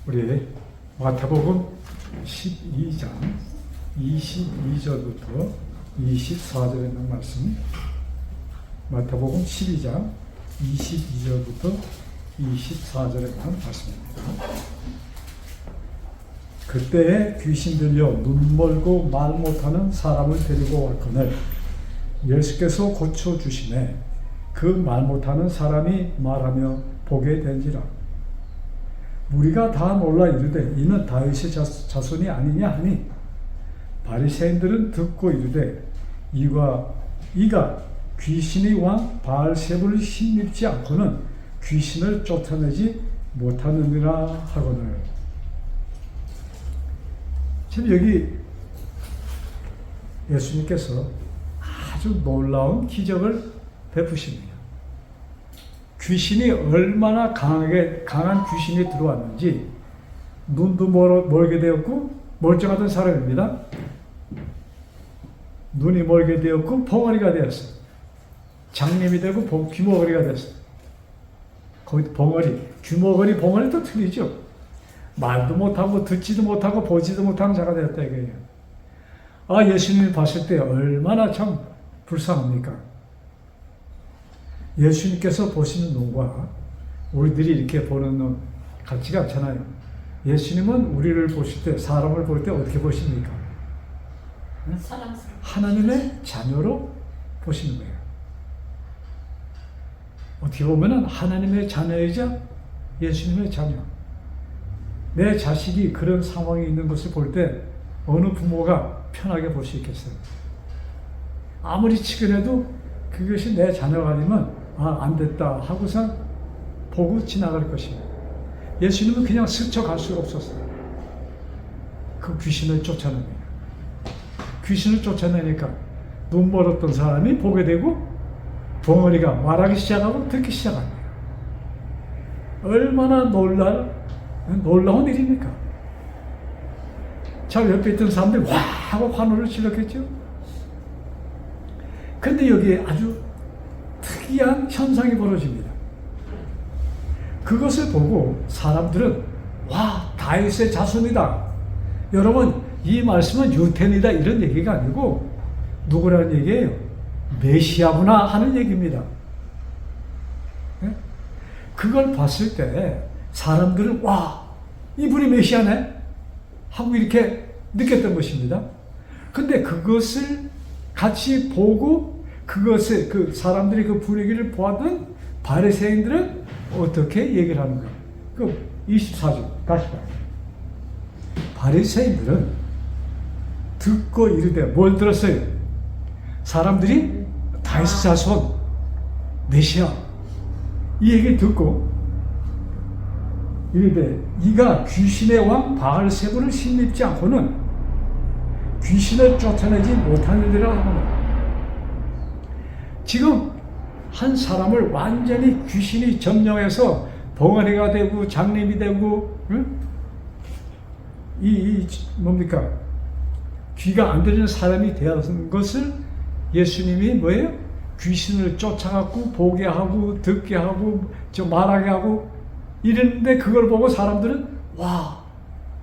우리 마태복음 12장 22절부터 24절에 있는 말씀, 마태복음 12장 22절부터 24절에 있는 말씀입니다. 그때에 귀신 들려 눈 멀고 말 못하는 사람을 데리고 왔거늘 예수께서 고쳐주시매 그 말 못하는 사람이 말하며 보게 된지라. 무리가 다 놀라 이르되 이는 다윗의 자손이 아니냐 하니 바리새인들은 듣고 이르되 이가 귀신의 왕 바알세불을 힘입지 않고는 귀신을 쫓아내지 못하느니라 하거늘. 지금 여기 예수님께서 아주 놀라운 기적을 베푸십니다. 귀신이 얼마나 강한 귀신이 들어왔는지, 눈도 멀게 되었고 멀쩡하던 사람입니다. 눈이 멀게 되었고 벙어리가 되었어요. 장님이 되고 귀머거리가 됐어요. 거기 벙어리, 귀머거리, 벙어리도 틀리죠. 말도 못하고 듣지도 못하고 보지도 못하는 자가 되었다 이거예요. 아, 예수님이 봤을 때 얼마나 참 불쌍합니까? 예수님께서 보시는 눈과 우리들이 이렇게 보는 눈 같지가 않잖아요. 예수님은 우리를 보실 때, 사람을 볼 때 어떻게 보십니까? 하나님의 자녀로 보시는 거예요. 어떻게 보면 하나님의 자녀이자 예수님의 자녀. 내 자식이 그런 상황에 있는 것을 볼 때 어느 부모가 편하게 볼 수 있겠어요? 아무리 치근해도 그것이 내 자녀가 아니면 안 됐다 하고서 보고 지나갈 것입니다. 예수님은 그냥 스쳐갈 수가 없었어요. 그 귀신을 쫓아냅니다. 귀신을 쫓아내니까 눈 멀었던 사람이 보게 되고 벙어리가 말하기 시작하고 듣기 시작합니다. 얼마나 놀라운 일입니까? 저 옆에 있던 사람들이 와 하고 환호를 질렀겠죠. 그런데 여기에 아주 특이한 현상이 벌어집니다. 그것을 보고 사람들은 와, 다윗의 자손이다. 여러분, 이 말씀은 유태인이다 이런 얘기가 아니고 누구라는 얘기예요? 메시아구나 하는 얘기입니다. 그걸 봤을 때 사람들은 와, 이분이 메시아네 하고 이렇게 느꼈던 것입니다. 근데 그것을 같이 보고 그것을 그 사람들이 그 분위기를 보았던 바리새인들은 어떻게 얘기를 하는가? 그 24절 다시 봐요. 바리새인들은 듣고 이르되 뭘 들었어요? 사람들이 다윗의 자손 메시아 이 얘기를 듣고 이르되 이가 귀신의 왕 바알세불을 힘입지 않고는 귀신을 쫓아내지 못하느니라 하노라. 지금 한 사람을 완전히 귀신이 점령해서 벙어리가 되고 장님이 되고 뭡니까? 귀가 안 들리는 사람이 되었는 것을 예수님이 뭐예요? 귀신을 쫓아갖고 보게 하고 듣게 하고 말하게 하고 이랬는데 그걸 보고 사람들은 와,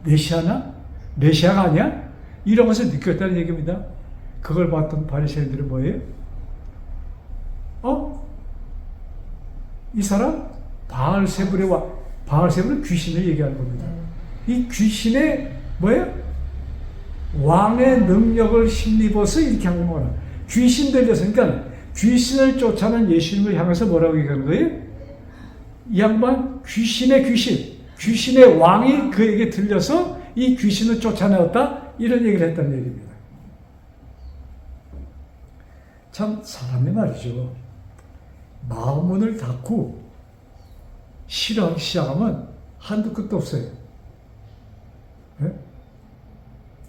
메시아나? 메시아가 아니야? 이런 것을 느꼈다는 얘기입니다. 그걸 봤던 바리새인들은 뭐예요? 이 사람 바알세불은 귀신을 얘기하는 겁니다. 이 귀신의 뭐예요? 왕의 능력을 힘입어서 이렇게 한 거구나. 귀신 들려서, 그러니까 귀신을 쫓아낸 예수님을 향해서 뭐라고 얘기하는 거예요? 이 양반 귀신의 왕이 그에게 들려서 이 귀신을 쫓아내었다 이런 얘기를 했다는 얘기입니다. 참 사람이 말이죠. 마음 문을 닫고 싫어하기 시작하면 한두 끝도 없어요. 네?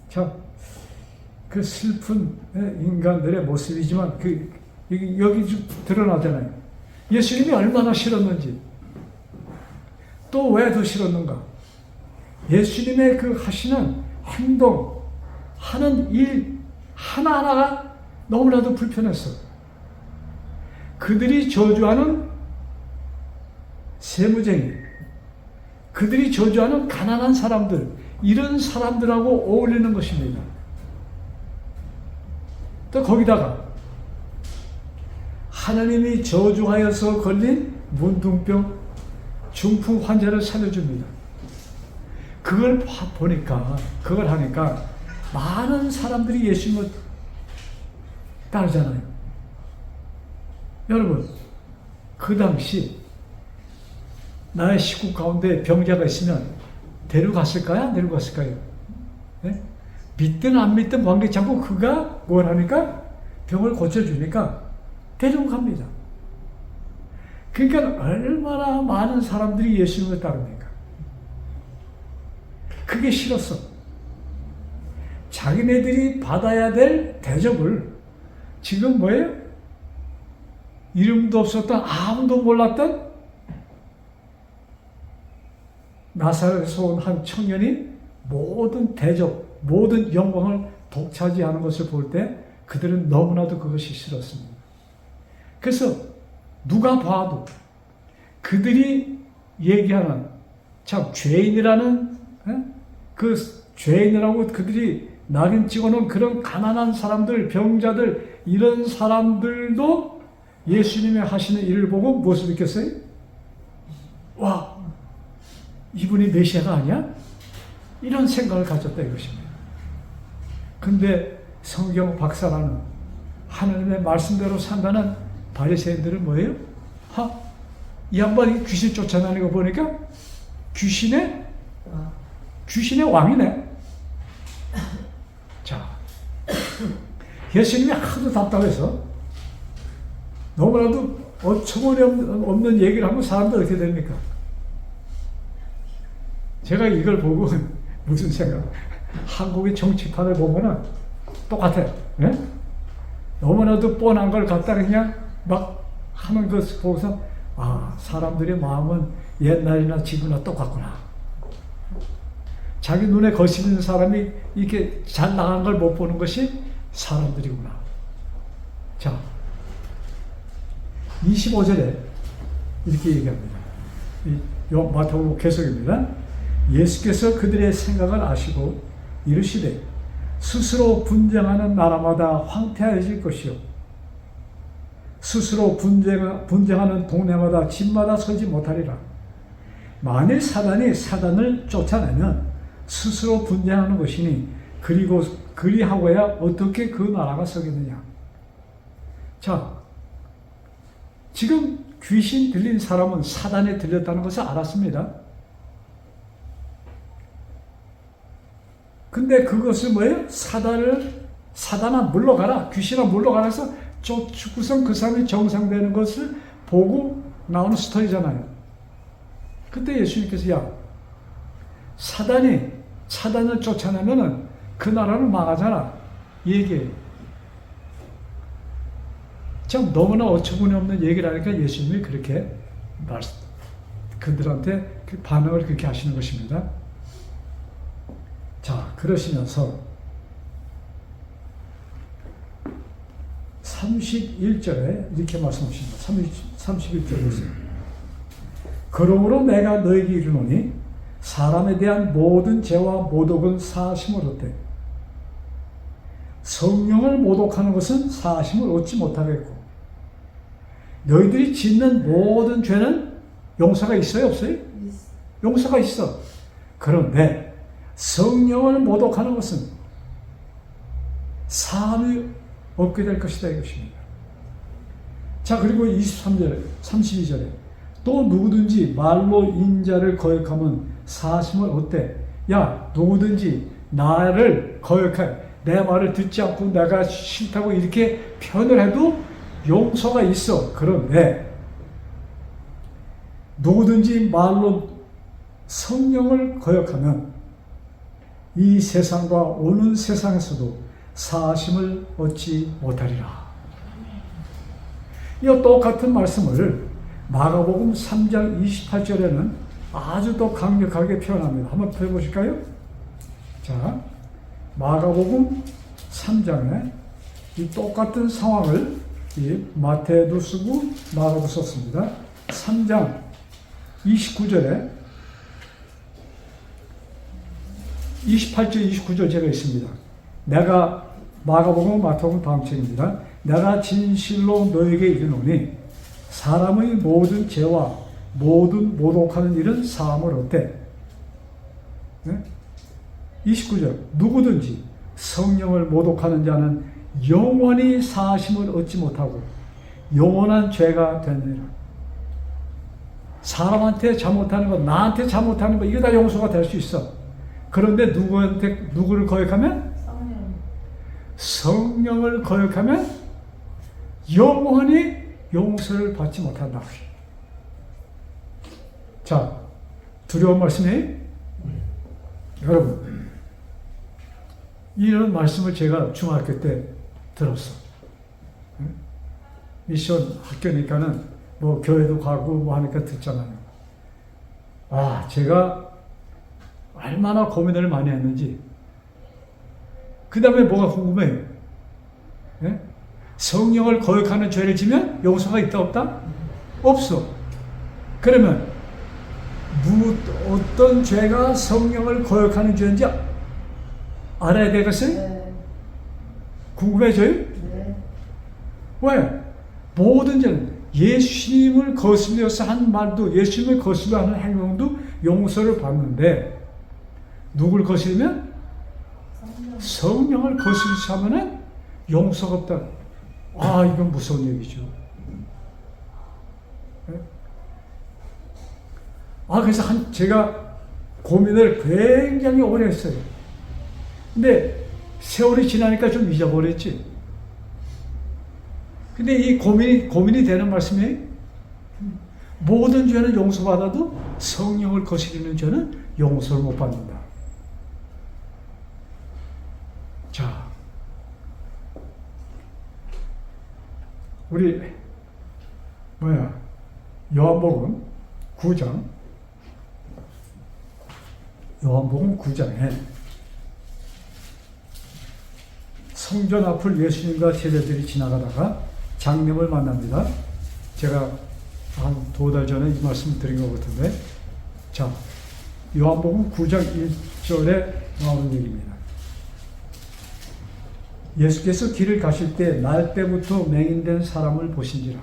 참, 그 슬픈 인간들의 모습이지만 여기 좀 드러나잖아요. 예수님이 얼마나 싫었는지, 또 왜 더 싫었는가? 예수님의 그 하시는 행동, 하는 일 하나하나가 너무나도 불편했어. 그들이 저주하는 세무쟁이, 그들이 저주하는 가난한 사람들, 이런 사람들하고 어울리는 것입니다. 또 거기다가 하나님이 저주하여서 걸린 문둥병 중풍 환자를 살려줍니다. 그걸 보니까, 그걸 하니까 많은 사람들이 예수님을 따르잖아요. 여러분, 그 당시 나의 식구 가운데 병자가 있으면 데려갔을까요? 안 데려갔을까요? 네? 믿든 안 믿든 관계치 않고 그가 뭘 하니까 병을 고쳐주니까 데리고 갑니다. 그러니까 얼마나 많은 사람들이 예수님을 따릅니까? 그게 싫었어. 자기네들이 받아야 될 대접을 지금 뭐예요? 이름도 없었던, 아무도 몰랐던 나사렛에서 온 한 청년이 모든 대접, 모든 영광을 독차지하는 것을 볼 때 그들은 너무나도 그것이 싫었습니다. 그래서 누가 봐도 그들이 얘기하는 참 죄인이라는, 그 죄인이라고 그들이 낙인 찍어놓은 그런 가난한 사람들, 병자들, 이런 사람들도 예수님이 하시는 일을 보고 무엇을 느꼈어요? 와, 이분이 메시아가 아니야? 이런 생각을 가졌다 이것입니다. 근데 성경 박사라는, 하나님의 말씀대로 산다는 바리새인들은 뭐예요? 이 양반이 귀신 쫓아내는 거 보니까 귀신의 왕이네. 자, 예수님이 하도 답답해서 너무나도 어처구니 없는 얘기를 하면 사람들 어떻게 됩니까? 제가 이걸 보고 무슨 생각? 한국의 정치판을 보면은 똑같아요. 네? 너무나도 뻔한 걸 갖다가 그냥 막 하는 것을 보고서, 사람들의 마음은 옛날이나 지금이나 똑같구나. 자기 눈에 거슬리는 사람이 이렇게 잘 나간 걸 못 보는 것이 사람들이구나. 자, 25절에 이렇게 얘기합니다. 마태복음 계속입니다. 예수께서 그들의 생각을 아시고 이르시되 스스로 분쟁하는 나라마다 황폐해질 것이요 스스로 분쟁하는 동네마다 집마다 서지 못하리라. 만일 사단이 사단을 쫓아내면 스스로 분쟁하는 것이니 그리고 그리하고야 어떻게 그 나라가 서겠느냐. 자, 지금 귀신 들린 사람은 사단에 들렸다는 것을 알았습니다. 근데 그것을 뭐예요? 사단아 물러가라, 귀신아 물러가라 해서 쫓고선 그 사람이 정상되는 것을 보고 나오는 스토리잖아요. 그때 예수님께서 사단을 쫓아내면은 그 나라는 망하잖아, 얘기해요. 참 너무나 어처구니 없는 얘기를 하니까 예수님이 그렇게 그들한테 그 반응을 그렇게 하시는 것입니다. 자, 그러시면서 31절에 이렇게 말씀하십니다. 31절에 보세요. 그러므로 내가 너에게 이르노니 사람에 대한 모든 죄와 모독은 사하심을 얻되 성령을 모독하는 것은 사하심을 얻지 못하겠고 너희들이 짓는 모든 죄는 용서가 있어요, 없어요? 용서가 있어. 그런데 성령을 모독하는 것은 사함이 없게 될 것이다 이것입니다. 자, 그리고 32절에 또 누구든지 말로 인자를 거역하면 사하심을 얻되 누구든지 나를 거역해 내 말을 듣지 않고 내가 싫다고 이렇게 표현을 해도 용서가 있어. 그런데 누구든지 말로 성령을 거역하면 이 세상과 오는 세상에서도 사하심을 얻지 못하리라. 이 똑같은 말씀을 마가복음 3장 28절에는 아주 더 강력하게 표현합니다. 한번 펴보실까요? 자, 마가복음 3장에 이 똑같은 상황을 마태도 쓰고 마가도 썼습니다. 3장 29절에 28절 29절 제가 있습니다. 내가 마가복음 마태복음 다음 책입니다. 내가 진실로 너에게 이르노니 사람의 모든 죄와 모든 모독하는 일은 사함을 얻되 29절 누구든지 성령을 모독하는 자는 영원히 사하심을 얻지 못하고 영원한 죄가 되느니라. 사람한테 잘못하는 것, 나한테 잘못하는 것, 이거 다 용서가 될 수 있어. 그런데 누구를 거역하면? 성령을 거역하면 영원히 용서를 받지 못한다. 자, 두려운 말씀이 여러분, 이런 말씀을 제가 중학교 때 들었어. 미션 학교니까는 뭐 교회도 가고 뭐 하니까 듣잖아요. 아, 제가 얼마나 고민을 많이 했는지. 그 다음에 뭐가 궁금해요? 예? 성령을 거역하는 죄를 지면 용서가 있다 없다? 없어. 그러면 어떤 죄가 성령을 거역하는 죄인지 알아야 되겠어요? 네. 궁금해져요? 네. 왜? 모든 죄는 예수님을 거슬려서 한 말도, 예수님을 거슬려 하는 행동도 용서를 받는데, 누굴 거슬리면? 성령을 거슬려서 하면은 용서가 없다. 아, 이건 무서운 얘기죠. 아, 그래서 제가 고민을 굉장히 오래 했어요. 근데 세월이 지나니까 좀 잊어버렸지. 근데 이 고민이 되는 말씀이 모든 죄는 용서받아도 성령을 거스리는 죄는 용서를 못 받는다. 자, 우리 요한복음 9장에 성전 앞을 예수님과 제자들이 지나가다가 장님을 만납니다. 제가 한 2달 전에 이 말씀을 드린 것 같은데, 자, 요한복음 9장 1절에 나오는 얘기입니다. 예수께서 길을 가실 때 날 때부터 맹인된 사람을 보신지라.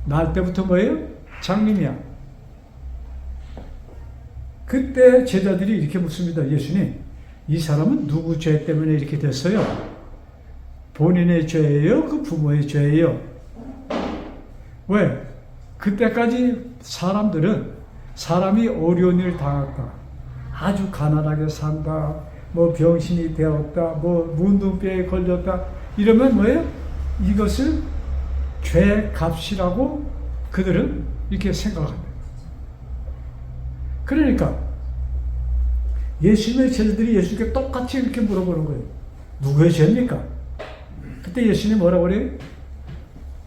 날 때부터 뭐예요? 장님이야. 그때 제자들이 이렇게 묻습니다. 예수님, 이 사람은 누구 죄 때문에 이렇게 됐어요? 본인의 죄예요? 그 부모의 죄예요? 왜? 그때까지 사람이 어려운 일을 당했다. 아주 가난하게 산다. 뭐 병신이 되었다. 뭐 문둥병에 걸렸다. 이러면 뭐예요? 이것을 죄 값이라고 그들은 이렇게 생각합니다. 그러니까 예수님의 제자들이 예수님께 똑같이 이렇게 물어보는 거예요. 누구의 죄입니까? 그때 예수님이 뭐라고 그래요?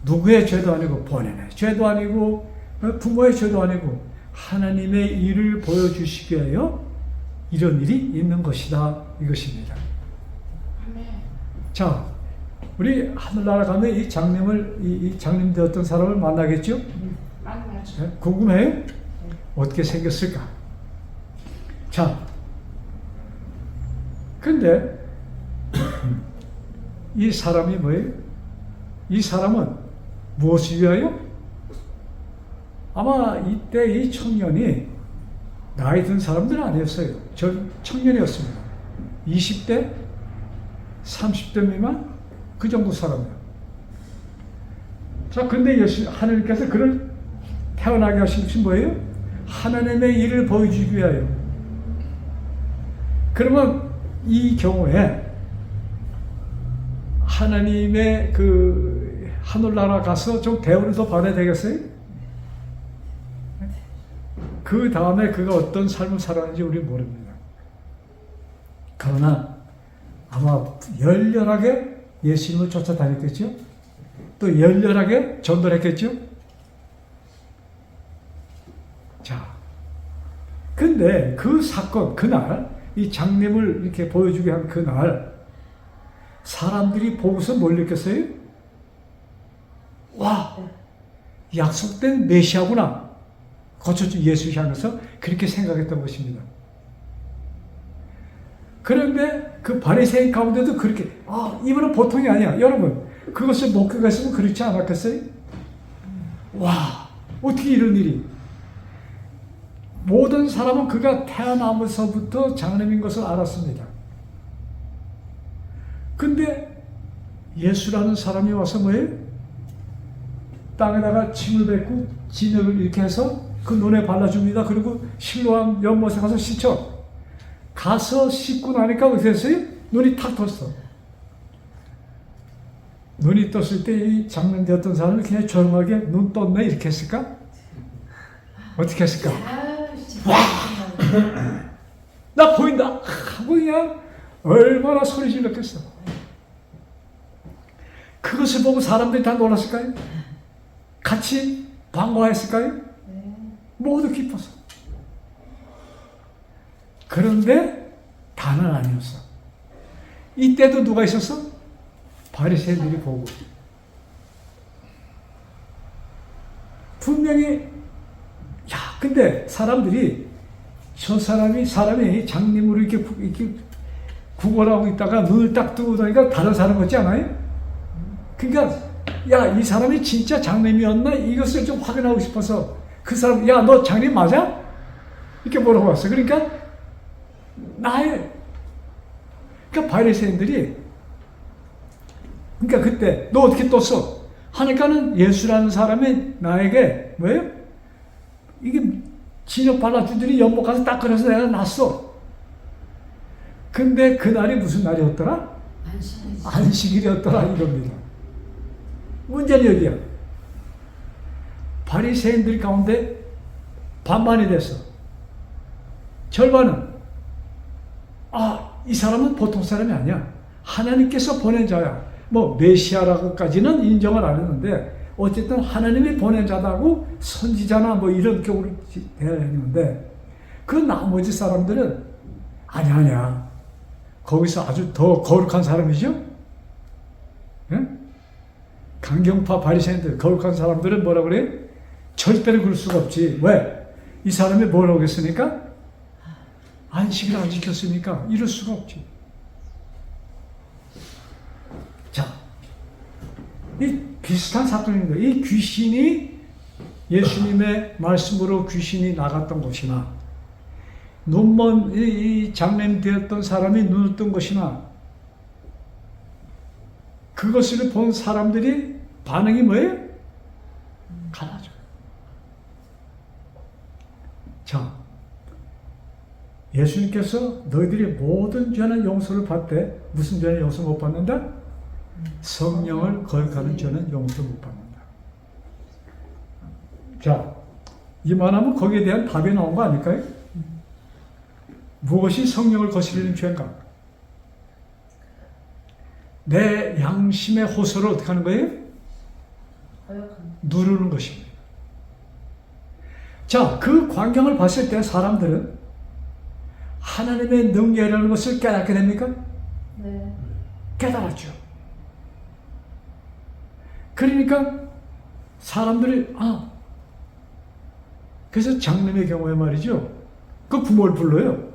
누구의 죄도 아니고 본인의 죄도 아니고 부모의 죄도 아니고 하나님의 일을 보여주시기 위하여 이런 일이 있는 것이다, 이것입니다. 자, 우리 하늘나라 가면 이 장님 되었던 사람을 만나겠죠? 네? 궁금해요? 어떻게 생겼을까? 자, 근데 이 사람이 뭐예요? 이 사람은 무엇을 위하여? 아마 이때 이 청년이 나이 든 사람들은 아니었어요. 전 청년이었습니다. 20대, 30대 미만 그 정도 사람이에요. 자, 근데 하나님께서 그를 태어나게 하신 것이 뭐예요? 하나님의 일을 보여주기 위하여. 그러면 이 경우에 하나님의 그 하늘나라 가서 좀 대우를 더 받아야 되겠어요? 그 다음에 그가 어떤 삶을 살았는지 우리는 모릅니다. 그러나 아마 열렬하게 예수님을 쫓아다녔겠죠? 또 열렬하게 전도했겠죠? 자, 근데 그 사건, 그날, 이 장님을 이렇게 보여주게 한 그날, 사람들이 보고서 뭘 느꼈어요? 와, 약속된 메시아구나. 고쳐준 예수를 향해서 그렇게 생각했던 것입니다. 그런데 그 바리새인 가운데도 그렇게 이분은 보통이 아니야. 여러분 그것을 목격했으면 그렇지 않았겠어요? 와 어떻게 이런 일이. 모든 사람은 그가 태어나면서부터 장남인 것을 알았습니다. 근데 예수라는 사람이 와서 뭐예요? 땅에다가 침을 뱉고 진흙을 이렇게 해서 그 눈에 발라줍니다. 그리고 실로암 연못에 가서 씻죠. 가서 씻고 나니까 어떻게 됐어요? 눈이 탁 떴어. 눈이 떴을 때 이 장면되었던 사람이 그냥 조용하게 눈 떴네 이렇게 했을까? 어떻게 했을까? 와! 나 보인다! 하고 그냥 얼마나 소리 질렀겠어. 그것을 보고 사람들이 다 놀랐을까요? 같이 반가워했을까요? 모두 기뻤어. 그런데 다는 아니었어. 이때도 누가 있었어? 바리새인들이 보고. 분명히 근데 사람들이 저 사람이 장님으로 이렇게 구걸하고 있다가 눈을 딱 뜨고 보니까 다른 사람 같지 않아요? 그러니까 이 사람이 진짜 장님이었나? 이것을 좀 확인하고 싶어서 그 사람 너 장님 맞아? 이렇게 물어봤어. 그러니까 나의 그러니까 바리새인들이 그러니까 그때 너 어떻게 떴어? 하니까는 예수라는 사람이 나에게 뭐예요? 이게 진흙 발라주더니 연못 가서 닦으려서 내가 났어. 근데 그날이 무슨 날이었더라? 안식일이었더라 이겁니다. 문제는 여기야. 바리새인들 가운데 반반이 됐어. 절반은 이 사람은 보통 사람이 아니야. 하나님께서 보낸 자야. 뭐 메시아라고까지는 인정을 안 했는데 어쨌든 하나님이 보낸 자다고 선지자나 뭐 이런 쪽으로 대했는데 그 나머지 사람들은 아니야. 거기서 아주 더 거룩한 사람이죠. 예? 강경파 바리새인들 거룩한 사람들은 뭐라 그래? 절대로 그럴 수가 없지. 왜? 이 사람이 뭘 하겠습니까? 안식을 안 지켰으니까 이럴 수가 없지. 자, 이 비슷한 사건입니다. 이 귀신이 예수님의 말씀으로 귀신이 나갔던 것이나 눈먼 이 장염되었던 사람이 눈을 뜬 것이나 그것을 본 사람들이 반응이 뭐예요? 가라죠. 자, 예수님께서 너희들이 모든 죄는 용서를 받되 무슨 죄는 용서 못 받는다? 성령을 거역하는 죄는 용서 못 받는다. 자, 이만하면 거기에 대한 답이 나온 거 아닐까요? 무엇이 성령을 거스르는 죄인가? 내 양심의 호소를 어떻게 하는 거예요? 누르는 것입니다. 자, 그 광경을 봤을 때 사람들은 하나님의 능력이라는 것을 깨닫게 됩니까? 네. 깨달았죠. 그러니까 사람들이 그래서 장남의 경우에 말이죠. 그 부모를 불러요.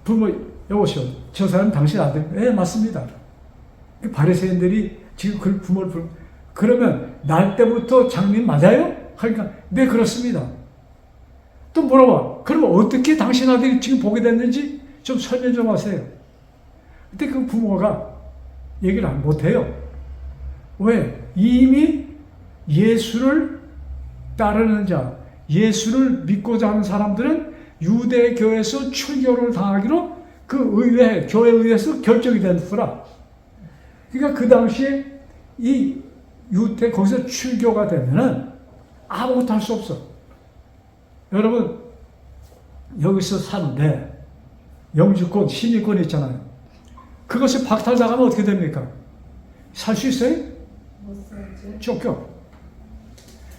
부모, 여보시오. 저 사람 당신 아들. 네, 맞습니다. 바리새인들이 지금 그 부모를 불러. 그러면 날 때부터 장님 맞아요? 그러니까 네, 그렇습니다. 또 물어봐. 그럼 어떻게 당신 아들이 지금 보게 됐는지 좀 설명 좀 하세요. 그때 그 부모가 얘기를 못해요. 왜? 이미 예수를 따르는 자, 예수를 믿고자 하는 사람들은 유대교에서 출교를 당하기로 그 교회의회에서 결정이 된 후라. 그러니까 그 당시에 이 거기서 출교가 되면은 아무것도 할 수 없어. 여러분, 여기서 사는데 영주권, 시민권이 있잖아요. 그것이 박탈당하면 어떻게 됩니까? 살 수 있어요? 못 살죠. 쫓겨.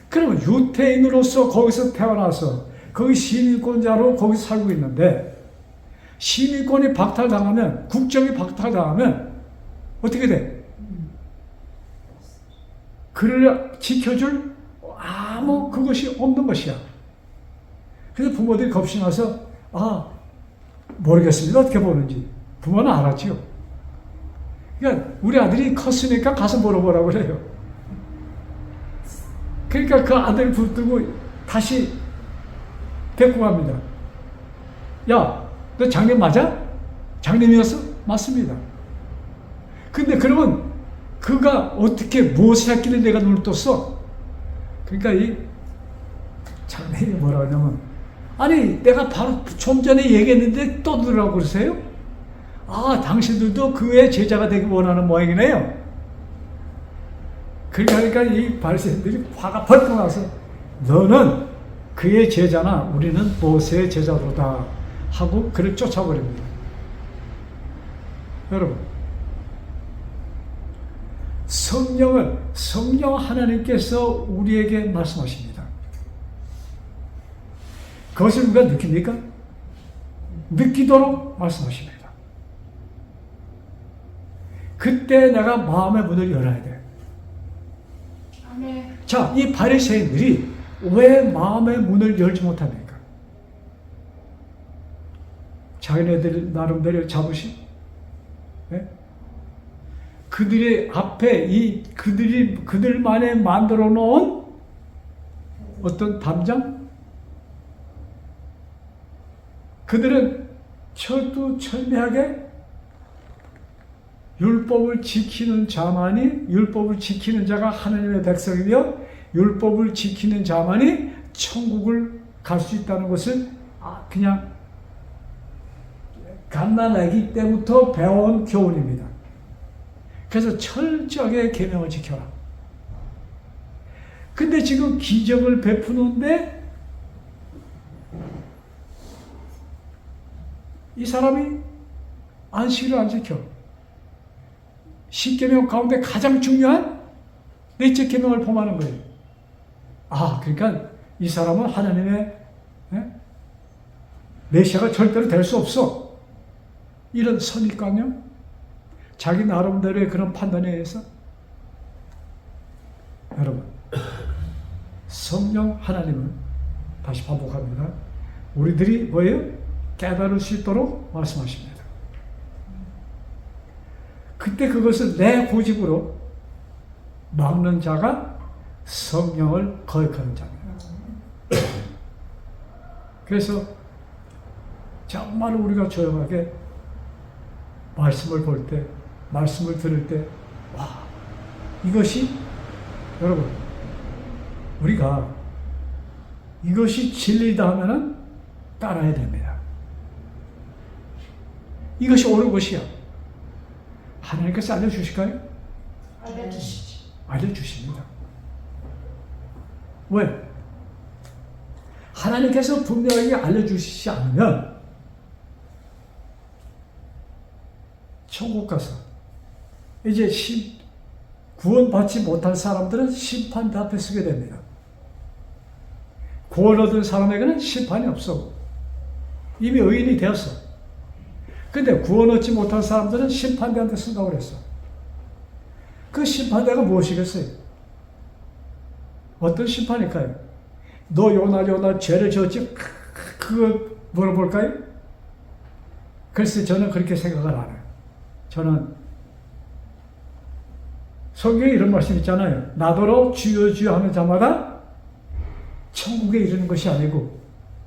그러면 유태인으로서 거기서 태어나서 거기 시민권자로 거기 살고 있는데 시민권이 박탈당하면, 국적이 박탈당하면 어떻게 돼? 그를 지켜줄 아무 그것이 없는 것이야. 그래서 부모들이 겁이 나서 모르겠습니다. 어떻게 보는지. 부모는 알았지요. 그러니까 우리 아들이 컸으니까 가서 물어보라고 그래요. 그러니까 그 아들 붙들고 다시 데리고 갑니다. 야, 너 장님 맞아? 장님이었어? 맞습니다. 근데 그러면 그가 어떻게 무엇을 했길래 내가 눈을 떴어? 그러니까 이 장님이 뭐라 하냐면, 아니 내가 바로 좀 전에 얘기했는데 또 들으라고 그러세요? 당신들도 그의 제자가 되기 원하는 모양이네요. 그러니까 이 바리새인들이 화가 벌컥 나서 너는 그의 제자나 우리는 모세의 제자로다 하고 그를 쫓아버립니다. 여러분, 성령 하나님께서 우리에게 말씀하십니다. 그것을 우리가 느낍니까? 느끼도록 말씀하십니다. 그때 내가 마음의 문을 열어야 돼. 아멘. 자, 이 바리새인들이 왜 마음의 문을 열지 못합니까? 자기네들 나름대로 자부심? 네? 그들의 앞에 그들만의 만들어 놓은 어떤 담장? 그들은 철두철미하게 율법을 지키는 자가 하나님의 백성이며 율법을 지키는 자만이 천국을 갈 수 있다는 것을 그냥 갓난아기 때부터 배워온 교훈입니다. 그래서 철저하게 계명을 지켜라. 근데 지금 기적을 베푸는데 이 사람이 안식일을 안 지켜. 십계명 가운데 가장 중요한 넷째 계명을 범하는 거예요. 그러니까 이 사람은 하나님의 메시아가 절대로 될 수 없어. 이런 선입관념, 자기 나름대로의 그런 판단에 의해서 여러분, 성령 하나님은 다시 반복합니다. 우리들이 뭐예요? 깨달을 수 있도록 말씀하십니다. 그때 그것을 내 고집으로 막는 자가 성령을 거역하는 자입니다. 그래서 정말 우리가 조용하게 말씀을 볼 때, 말씀을 들을 때, 이것이 여러분, 우리가 이것이 진리다 하면은 따라야 됩니다. 이것이 옳은 것이야. 하나님께서 알려주실까요? 알려주시지. 알려주십니다. 왜? 하나님께서 분명하게 알려주시지 않으면 천국 가서 이제 구원받지 못한 사람들은 심판대 앞에 서게 됩니다. 구원 얻은 사람에게는 심판이 없어. 이미 의인이 되었어. 근데 구원 얻지 못한 사람들은 심판대한테 쓴다고 그랬어. 그 심판대가 무엇이겠어요? 어떤 심판일까요? 너 요나 죄를 지었지? 그거 물어볼까요? 글쎄 저는 그렇게 생각을 안 해요. 저는 성경에 이런 말씀 있잖아요. 나더러 주여 주여 하는 자마다 천국에 이르는 것이 아니고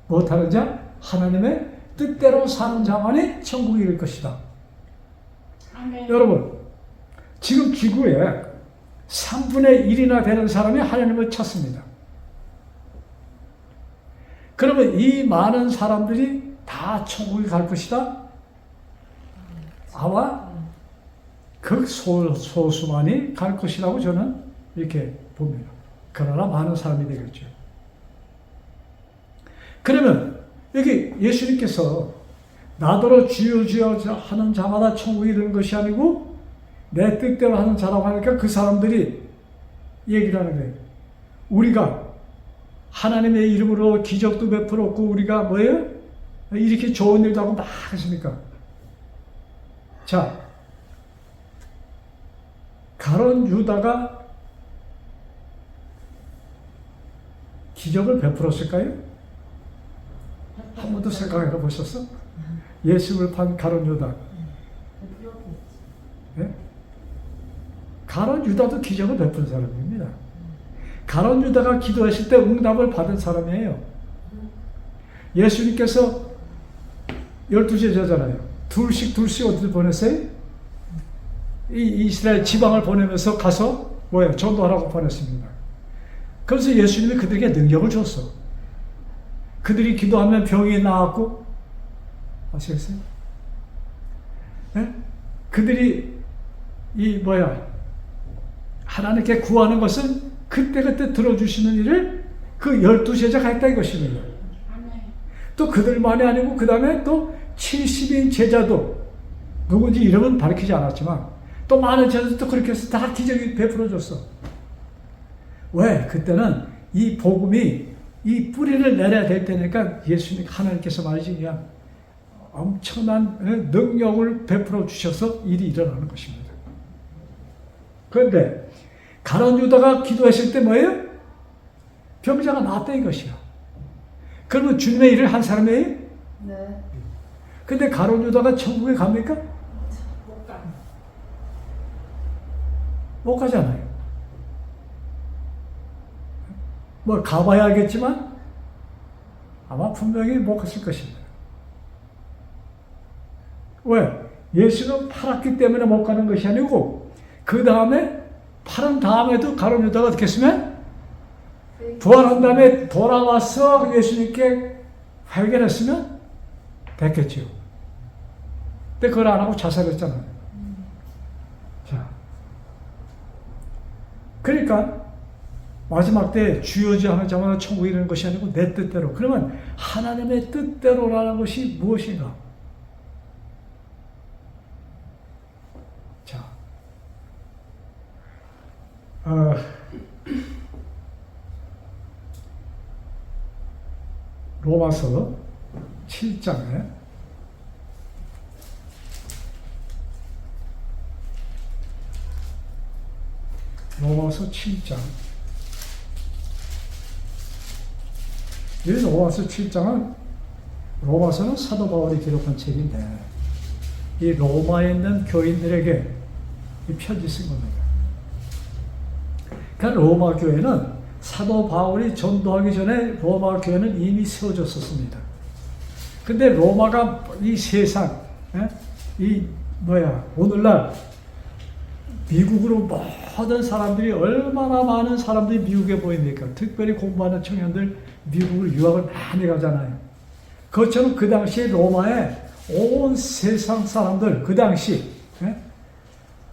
못하는 자? 하나님의 뜻대로 사는 자만이 천국에 이를 것이다. 아멘. 여러분, 지금 지구에 3분의 1이나 되는 사람이 하나님을 찾습니다. 그러면 이 많은 사람들이 다 천국에 갈 것이다? 아마 극소수만이 갈 것이라고 저는 이렇게 봅니다. 그러나 많은 사람이 되겠죠. 그러면 여기 예수님께서 나더러 주여 주여 하는 자마다 천국에 이르는 것이 아니고 내 뜻대로 하는 자라고 하니까 그 사람들이 얘기를 하는 거예요. 우리가 하나님의 이름으로 기적도 베풀었고 우리가 뭐예요? 이렇게 좋은 일도 하고 막 했습니까? 자, 가론 유다가 기적을 베풀었을까요? 한 번도 생각해 보셨어? 예수를 판 가룟 유다. 예? 가룟 유다도 기적을 베푼 사람입니다. 가룟 유다가 기도했을 때 응답을 받은 사람이에요. 예수님께서 12제자잖아요. 둘씩 어디를 보냈어요? 이 이스라엘 지방을 보내면서 가서 뭐예요? 전도하라고 보냈습니다. 그래서 예수님이 그들에게 능력을 줬어. 그들이 기도하면 병이 나았고, 아시겠어요? 네? 그들이 하나님께 구하는 것은 그때그때 들어주시는 일을 그 12제자가 했다 이것입니다. 또 그들만이 아니고 그 다음에 또 70인 제자도 누군지 이름은 밝히지 않았지만 또 많은 제자도 그렇게 해서 다 기적이 베풀어줬어. 왜? 그때는 이 복음이 이 뿌리를 내려야 될 때니까 예수님 하나님께서 말이지 그냥 엄청난 능력을 베풀어 주셔서 일이 일어나는 것입니다. 그런데 가룟 유다가 기도했을 때 뭐예요? 병자가 나았다 이것이야. 그러면 주님의 일을 한 사람이에요? 네. 근데 가룟 유다가 천국에 갑니까? 못 가. 못 가잖아요. 뭐 가봐야 알겠지만 아마 분명히 못 갔을 것입니다. 왜? 예수는 팔았기 때문에 못 가는 것이 아니고 그 다음에 팔은 다음에도 가룟 유다가 어떻게 했으면 부활한 다음에 돌아와서 예수님께 회개했으면 됐겠지요. 근데 그걸 안 하고 자살했잖아요. 자, 그러니까 마지막 때 주여지 하는 자마다 천국에 이르는 것이 아니고 내 뜻대로. 그러면 하나님의 뜻대로라는 것이 무엇인가? 자, 로마서 7장에 로마서 7장 이 로마서 7장은 로마서는 사도 바울이 기록한 책인데 이 로마에 있는 교인들에게 이 편지 쓴 겁니다. 그러니까 로마 교회는 사도 바울이 전도하기 전에 로마 교회는 이미 세워졌었습니다. 근데 로마가 이 세상, 오늘날 미국으로 모든 사람들이 얼마나 많은 사람들이 미국에 보입니까? 특별히 공부하는 청년들 미국으로 유학을 많이 가잖아요. 그것처럼 그 당시에 로마에 온 세상 사람들, 그 당시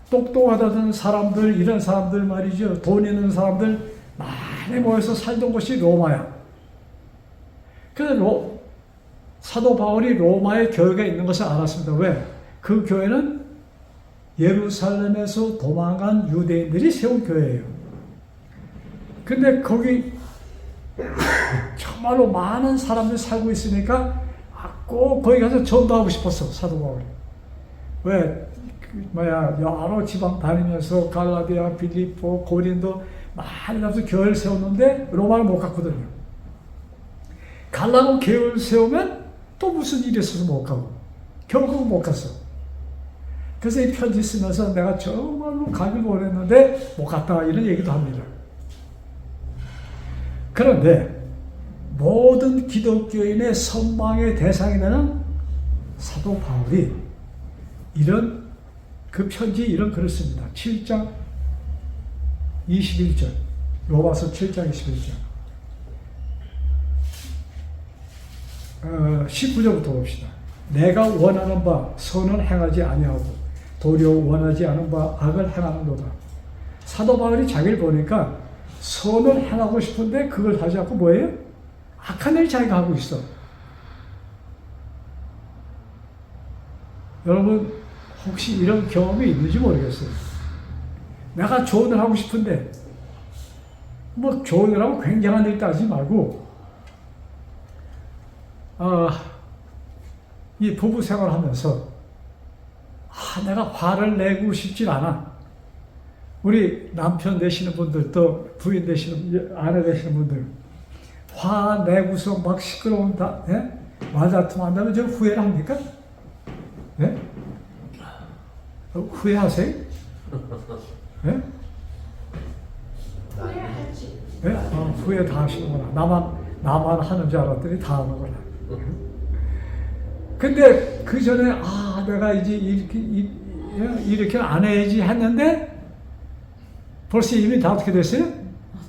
똑똑하다는 사람들, 이런 사람들 말이죠. 돈 있는 사람들 많이 모여서 살던 곳이 로마야. 그래서 사도 바울이 로마에 교회가 있는 것을 알았습니다. 왜? 그 교회는 예루살렘에서 도망간 유대인들이 세운 교회예요. 근데 거기 정말로 많은 사람들이 살고 있으니까 꼭 거기 가서 전도하고 싶었어, 사도 바울이. 왜? 여러 지방 다니면서 갈라디아, 빌립보, 고린도 많이 가서 교회를 세웠는데 로마를 못 갔거든요. 가려고 교회를 세우면 또 무슨 일이 있어서 못 가고 결국은 못 갔어. 그래서 이 편지 쓰면서 내가 정말로 가길 원했는데 못 갔다 이런 얘기도 합니다. 그런데 모든 기독교인의 선망의 대상이 되는 사도 바울이 그 편지에 이런 글을 씁니다. 7장 21절. 로마서 7장 21절. 19절부터 봅시다. 내가 원하는 바 선은 행하지 아니하고 도리어 원하지 않은 바 악을 행하는도다. 사도 바울이 자기를 보니까 선을 행하고 싶은데 그걸 하지 않고 뭐예요? 악한 일을 자기가 하고 있어. 여러분 혹시 이런 경험이 있는지 모르겠어요. 내가 좋은 일 하고 싶은데 뭐 좋은 일 하고 굉장한 일 따지 말고 이 부부 생활하면서 내가 화를 내고 싶진 않아. 우리 남편 되시는 분들 또 부인 되시는 아내 되시는 분들 화 내고서 막 시끄러운 말다툼한다면 저 후회를 합니까? 예? 후회하세요? 예? 후회하지. 예? 후회 다 하시는구나. 나만 하는 줄 알았더니 다 하는구나. 근데 그 전에 내가 이제 이렇게 안 해야지 했는데 벌써 이미 다 어떻게 됐어요?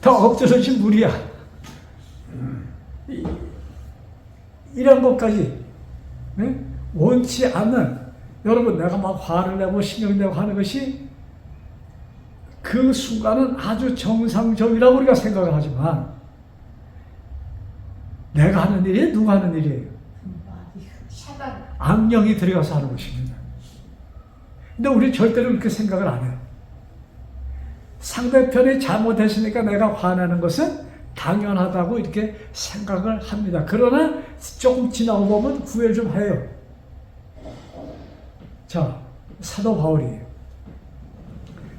다 엎질러진 물이야. 이런 것까지 원치 않는, 여러분 내가 막 화를 내고 신경내고 하는 것이 그 순간은 아주 정상적이라고 우리가 생각을 하지만 내가 하는 일이 누가 하는 일이에요? 차단. 악령이 들어가서 하는 것입니다. 근데 우리 절대로 그렇게 생각을 안 해요. 상대편이 잘못했으니까 내가 화내는 것은 당연하다고 이렇게 생각을 합니다. 그러나 조금 지나고 보면 후회를 좀 해요. 자, 사도 바울이에요.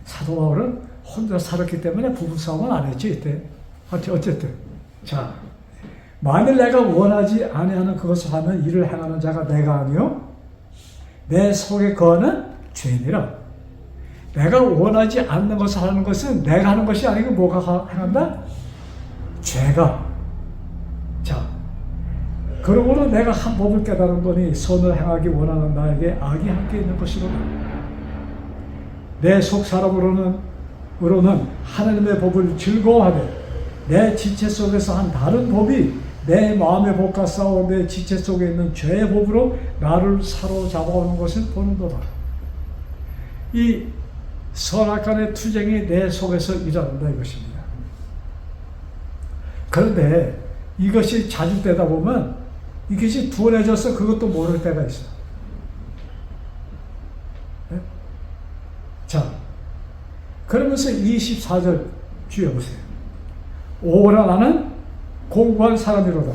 사도 바울은 혼자 살았기 때문에 부부싸움은 안 했지 이때. 어쨌든 자, 만일 내가 원하지 아니하는 그것을 하면 이를 행하는 자가 내가 아니요 내 속에 거하는 죄니라. 내가 원하지 않는 것을 하는 것은 내가 하는 것이 아니고 뭐가 행한다? 죄가. 자, 그러므로 내가 한 법을 깨달은 거니 선을 행하기 원하는 나에게 악이 함께 있는 것이로다. 내 속 사람으로는 하나님의 법을 즐거워하되 내 지체 속에서 한 다른 법이 내 마음의 법과 싸워 내 지체 속에 있는 죄의 법으로 나를 사로잡아오는 것을 보는도다. 이 선악간의 투쟁이 내 속에서 일어난다 이것입니다. 그런데 이것이 자주 되다 보면 이것이 둔해져서 그것도 모를 때가 있어. 네? 자, 그러면서 24절 주여 보세요. 오라 나는 공고한 사람이로다.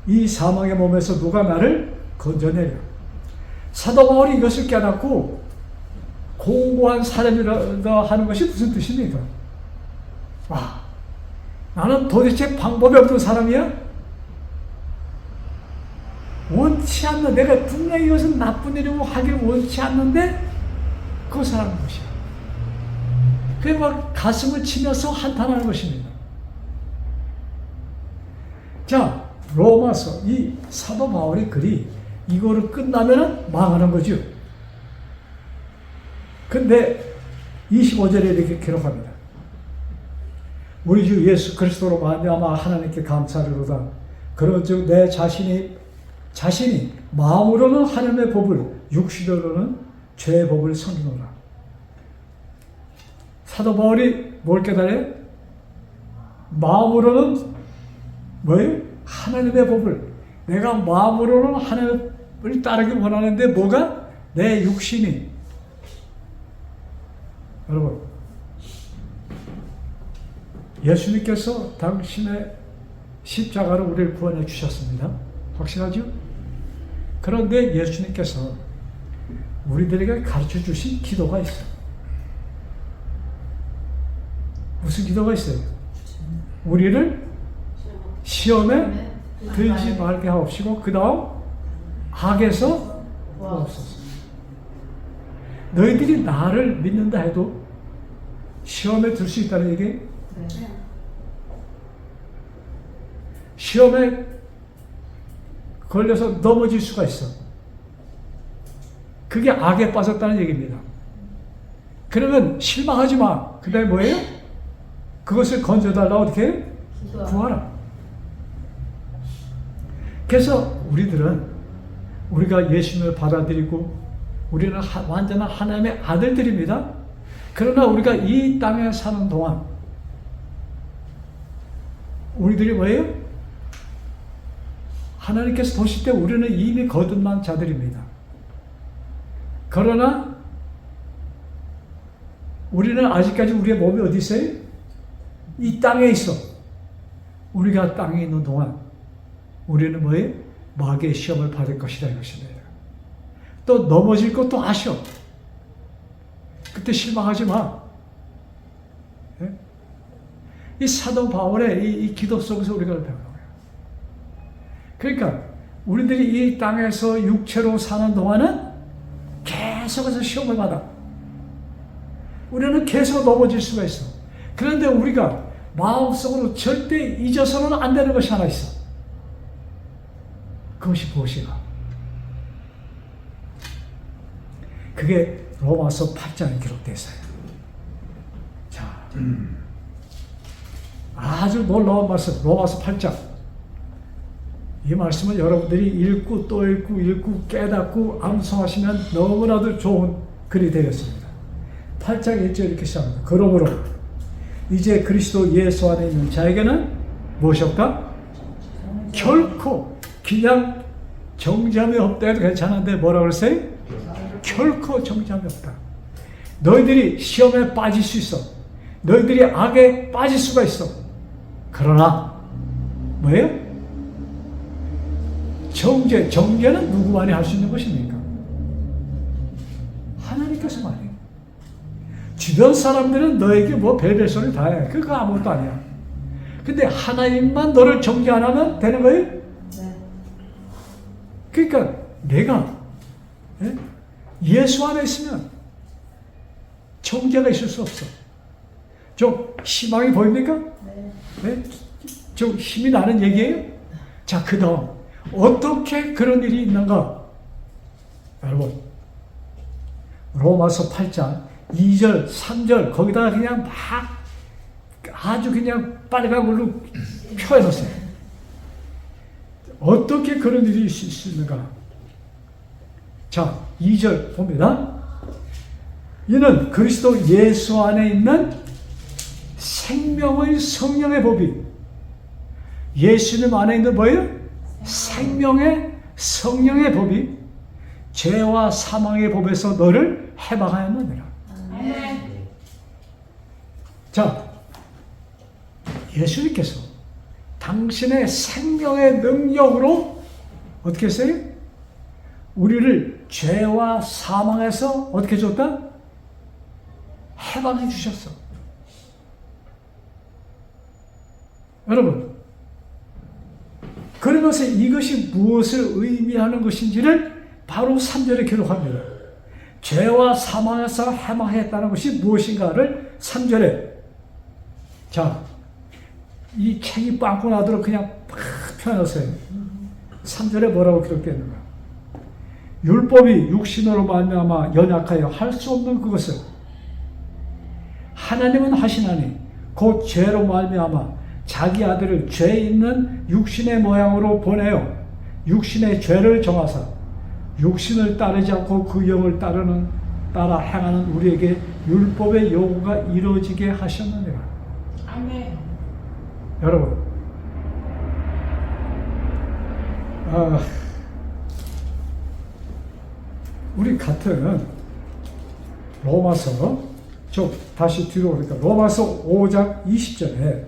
이 사망의 몸에서 누가 나를 건져내려. 사도 바울이 이것을 깨닫고 공고한 사람이라 하는 것이 무슨 뜻입니까? 와, 나는 도대체 방법이 없는 사람이야? 원치 않는, 내가 분명히 이것은 나쁜 일이고 하길 원치 않는데 그것을 하는 것이야. 그게 막 가슴을 치면서 한탄하는 것입니다. 자, 로마서 이 사도 바울의 글이 이거를 끝나면은 망하는 거죠. 근데 25절에 이렇게 기록합니다. 우리 주 예수 그리스도로 말미암아 하나님께 감사하리로다. 그런즉 내 자신이 마음으로는 하나님의 법을, 육신으로는 죄의 법을 섬기노라. 사도 바울이 뭘 깨달아요? 마음으로는 뭐예요? 하나님의 법을. 내가 마음으로는 하나님을 따르기 원하는데 뭐가? 내 육신이. 여러분, 예수님께서 당신의 십자가로 우리를 구원해 주셨습니다. 확실하죠? 그런데 예수님께서 우리들에게 가르쳐 주신 기도가 있어요. 무슨 기도가 있어요? 우리를 시험에 들지 말게 하옵시고 그 다음 악에서 구하옵소서. 너희들이 나를 믿는다 해도 시험에 들 수 있다는 얘기. 네. 시험에 걸려서 넘어질 수가 있어. 그게 악에 빠졌다는 얘기입니다. 그러면 실망하지 마. 그 다음에 뭐예요? 그것을 건져달라고 어떻게 해요? 구하라. 그래서 우리가 예수님을 받아들이고 우리는 완전한 하나님의 아들들입니다. 그러나 우리가 이 땅에 사는 동안 우리들이 뭐예요? 하나님께서 보실 때 우리는 이미 거듭난 자들입니다. 그러나 우리는 아직까지 우리의 몸이 어디 있어요? 이 땅에 있어. 우리가 땅에 있는 동안 우리는 뭐예요? 마귀의 시험을 받을 것이다 이것입니다. 또 넘어질 것도 아셔. 그때 실망하지 마. 예? 이 사도 바울의 이 기도 속에서 우리가 배우는 거예요. 그러니까 우리들이 이 땅에서 육체로 사는 동안은 계속해서 시험을 받아. 우리는 계속 넘어질 수가 있어. 그런데 우리가 마음속으로 절대 잊어서는 안 되는 것이 하나 있어. 그것이 무엇이가? 그게 로마서 8장에 기록되어 있어요. 자, 아주 놀라운 말씀, 로마서 8장. 이 말씀은 여러분들이 읽고 또 읽고 깨닫고 암송하시면 너무나도 좋은 글이 되겠습니다. 8장 1절 이렇게 시작합니다. 그러므로 이제 그리스도 예수 안에 있는 자에게는 무엇이 없다? 결코 그냥 정죄함이 없다 해도 괜찮은데 뭐라고 그랬어요? 결코 정죄함이 없다. 너희들이 시험에 빠질 수 있어. 너희들이 악에 빠질 수가 있어. 그러나 뭐예요? 정죄는 누구만이 할 수 있는 것입니까? 하나님께서만 해요. 주변 사람들은 너에게 뭐 별별 소리 다 해. 그거 아무것도 아니야. 근데 하나님만 너를 정죄 안 하면 되는 거예요? 네. 그러니까 내가 예수 안에 있으면 정죄가 있을 수 없어. 좀 희망이 보입니까? 네. 네? 좀 힘이 나는 얘기예요? 자, 그 다음 어떻게 그런 일이 있는가? 여러분, 로마서 8장 2절, 3절 거기다가 그냥 막 아주 그냥 빨간 걸로 표해놓으세요. 어떻게 그런 일이 있을 수 있는가? 자, 2절 봅니다. 이는 그리스도 예수 안에 있는 생명의 성령의 법이, 예수님 안에 있는 뭐예요? 생명의 성령의 법이 죄와 사망의 법에서 너를 해방하였느니라. 아멘. 자, 예수님께서 당신의 생명의 능력으로 어떻게 했어요? 우리를 죄와 사망에서 어떻게 줬다? 해방해 주셨어. 여러분, 그러면서 이것이 무엇을 의미하는 것인지를 바로 3절에 기록합니다. 죄와 사망에서 해방했다는 것이 무엇인가를 3절에, 자, 이 책이 빵꾸 나도록 그냥 팍 펴놓으세요. 3절에 뭐라고 기록되었는가? 율법이 육신으로 말미암아 연약하여 할 수 없는 그것을 하나님은 하시나니 곧 죄로 말미암아 자기 아들을 죄 있는 육신의 모양으로 보내어 육신의 죄를 정하사 육신을 따르지 않고 그 영을 따라 행하는 우리에게 율법의 요구가 이루어지게 하셨느니라. 아멘. 여러분, 우리 같은 로마서, 다시 뒤로 오니까 로마서 5장 20절에